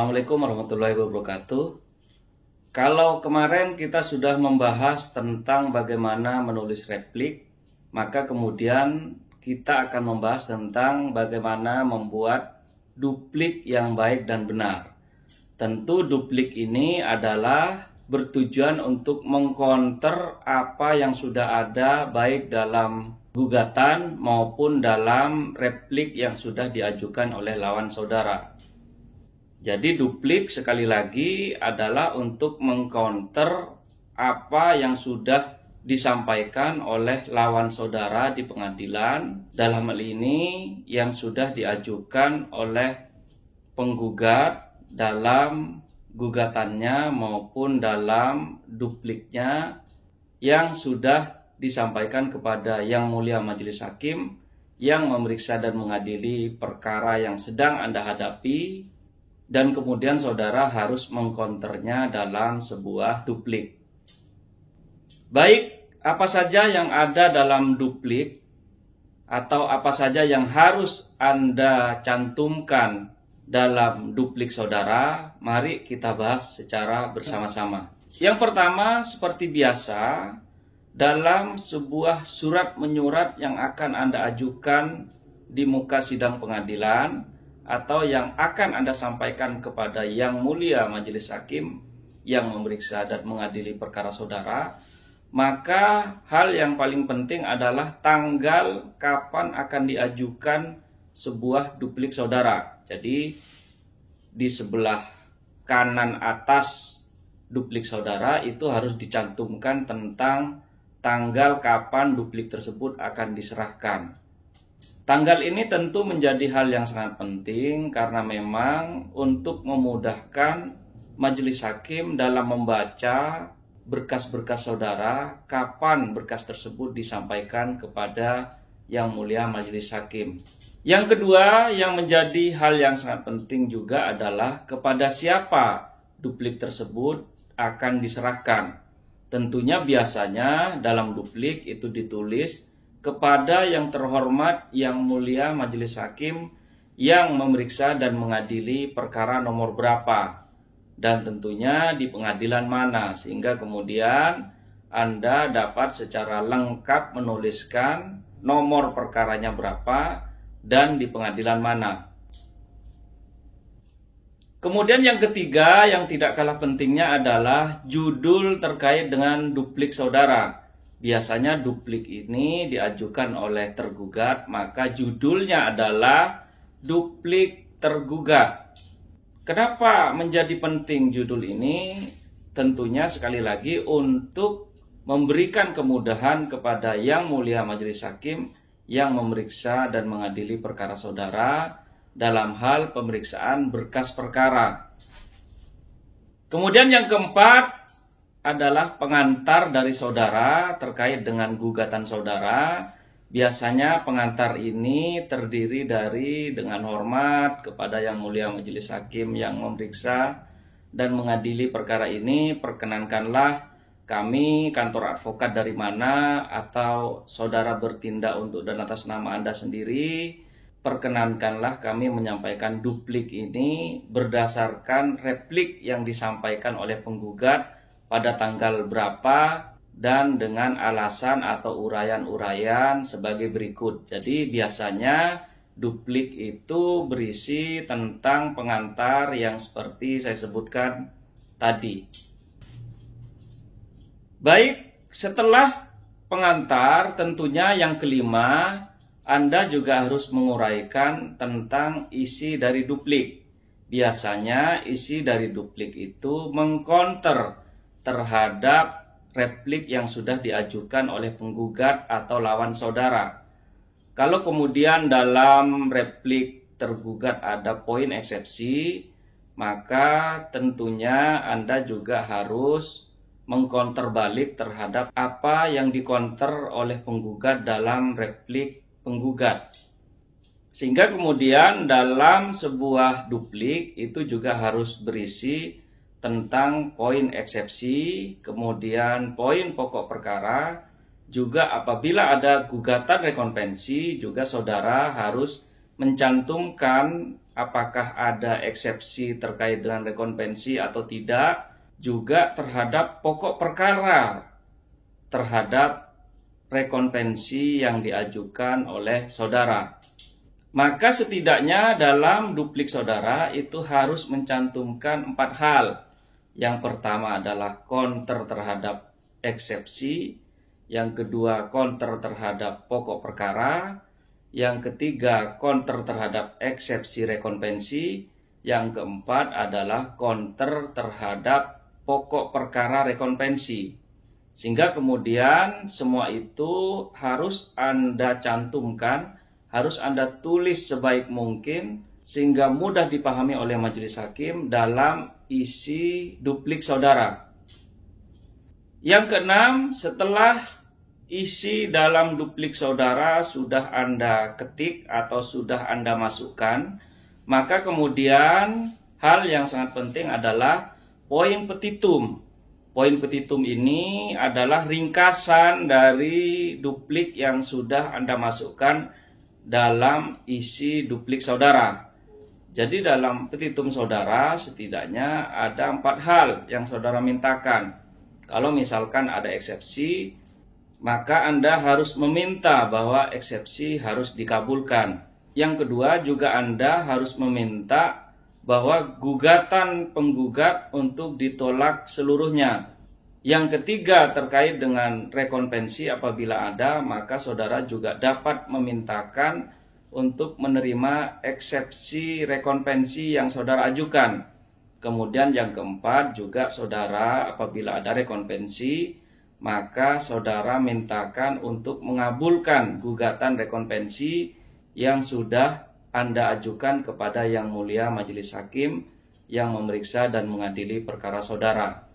Assalamualaikum warahmatullahi wabarakatuh. Kalau kemarin kita sudah membahas tentang bagaimana menulis replik, maka kemudian kita akan membahas tentang bagaimana membuat duplik yang baik dan benar. Tentu duplik ini adalah bertujuan untuk mengcounter apa yang sudah ada baik dalam gugatan maupun dalam replik yang sudah diajukan oleh lawan saudara. Jadi duplik sekali lagi adalah untuk mengcounter apa yang sudah disampaikan oleh lawan saudara di pengadilan, dalam hal ini yang sudah diajukan oleh penggugat dalam gugatannya maupun dalam dupliknya yang sudah disampaikan kepada Yang Mulia Majelis Hakim yang memeriksa dan mengadili perkara yang sedang Anda hadapi, dan kemudian saudara harus mengcounternya dalam sebuah duplik. Baik, apa saja yang ada dalam duplik atau apa saja yang harus Anda cantumkan dalam duplik saudara, mari kita bahas secara bersama-sama. Yang pertama, seperti biasa, dalam sebuah surat menyurat yang akan Anda ajukan di muka sidang pengadilan, atau yang akan Anda sampaikan kepada Yang Mulia Majelis Hakim yang memeriksa dan mengadili perkara saudara, maka hal yang paling penting adalah tanggal kapan akan diajukan sebuah duplik saudara. Jadi di sebelah kanan atas duplik saudara itu harus dicantumkan tentang tanggal kapan duplik tersebut akan diserahkan. Tanggal ini tentu menjadi hal yang sangat penting karena memang untuk memudahkan majelis hakim dalam membaca berkas-berkas saudara, kapan berkas tersebut disampaikan kepada Yang Mulia Majelis Hakim. Yang kedua yang menjadi hal yang sangat penting juga adalah kepada siapa duplik tersebut akan diserahkan. Tentunya biasanya dalam duplik itu ditulis kepada yang terhormat Yang Mulia Majelis Hakim yang memeriksa dan mengadili perkara nomor berapa, dan tentunya di pengadilan mana, sehingga kemudian Anda dapat secara lengkap menuliskan nomor perkaranya berapa dan di pengadilan mana. Kemudian yang ketiga yang tidak kalah pentingnya adalah judul terkait dengan duplik saudara. Biasanya duplik ini diajukan oleh tergugat, maka judulnya adalah duplik tergugat. Kenapa menjadi penting judul ini? Tentunya sekali lagi untuk memberikan kemudahan kepada Yang Mulia Majelis Hakim yang memeriksa dan mengadili perkara saudara dalam hal pemeriksaan berkas perkara. Kemudian yang keempat adalah pengantar dari saudara terkait dengan gugatan saudara. Biasanya pengantar ini terdiri dari dengan hormat kepada Yang Mulia Majelis Hakim yang memeriksa dan mengadili perkara ini, perkenankanlah kami kantor advokat dari mana atau saudara bertindak untuk dan atas nama Anda sendiri, perkenankanlah kami menyampaikan duplik ini berdasarkan replik yang disampaikan oleh penggugat pada tanggal berapa dan dengan alasan atau uraian-uraian sebagai berikut. Jadi biasanya duplik itu berisi tentang pengantar yang seperti saya sebutkan tadi. Baik, setelah pengantar tentunya yang kelima, Anda juga harus menguraikan tentang isi dari duplik. Biasanya isi dari duplik itu mengcounter terhadap replik yang sudah diajukan oleh penggugat atau lawan saudara. Kalau kemudian dalam replik tergugat ada poin eksepsi, maka tentunya Anda juga harus mengcounter balik terhadap apa yang dicounter oleh penggugat dalam replik penggugat. Sehingga kemudian dalam sebuah duplik itu juga harus berisi tentang poin eksepsi, kemudian poin pokok perkara. Juga apabila ada gugatan rekonvensi, juga saudara harus mencantumkan apakah ada eksepsi terkait dengan rekonvensi atau tidak, juga terhadap pokok perkara terhadap rekonvensi yang diajukan oleh saudara. Maka setidaknya dalam duplik saudara itu harus mencantumkan 4 hal. Yang pertama adalah counter terhadap eksepsi, yang kedua counter terhadap pokok perkara, yang ketiga counter terhadap eksepsi rekonvensi, yang keempat adalah counter terhadap pokok perkara rekonvensi. Sehingga kemudian semua itu harus Anda cantumkan, harus Anda tulis sebaik mungkin sehingga mudah dipahami oleh majelis hakim dalam isi duplik saudara. Yang keenam, setelah isi dalam duplik saudara sudah Anda ketik atau sudah Anda masukkan, maka kemudian hal yang sangat penting adalah poin petitum. Poin petitum ini adalah ringkasan dari duplik yang sudah Anda masukkan dalam isi duplik saudara. Jadi dalam petitum saudara setidaknya ada 4 hal yang saudara mintakan. Kalau misalkan ada eksepsi, maka Anda harus meminta bahwa eksepsi harus dikabulkan. Yang kedua juga Anda harus meminta bahwa gugatan penggugat untuk ditolak seluruhnya. Yang ketiga terkait dengan rekonvensi, apabila ada, maka saudara juga dapat memintakan untuk menerima eksepsi rekonvensi yang saudara ajukan. Kemudian yang keempat juga saudara apabila ada rekonvensi, maka saudara mintakan untuk mengabulkan gugatan rekonvensi yang sudah Anda ajukan kepada Yang Mulia Majelis Hakim yang memeriksa dan mengadili perkara saudara.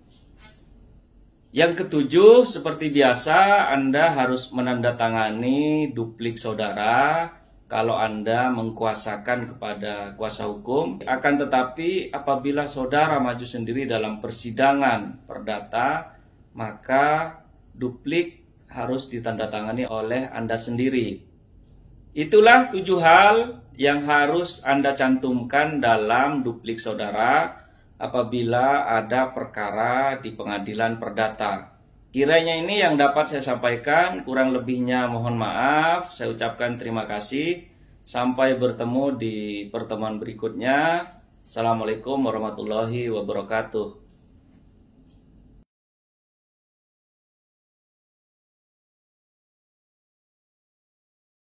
Yang ketujuh, seperti biasa Anda harus menandatangani duplik saudara kalau Anda mengkuasakan kepada kuasa hukum. Akan tetapi apabila saudara maju sendiri dalam persidangan perdata, maka duplik harus ditandatangani oleh Anda sendiri. Itulah 7 hal yang harus Anda cantumkan dalam duplik saudara apabila ada perkara di pengadilan perdata. Kiranya ini yang dapat saya sampaikan, kurang lebihnya mohon maaf. Saya ucapkan terima kasih. Sampai bertemu di pertemuan berikutnya. Assalamualaikum warahmatullahi wabarakatuh.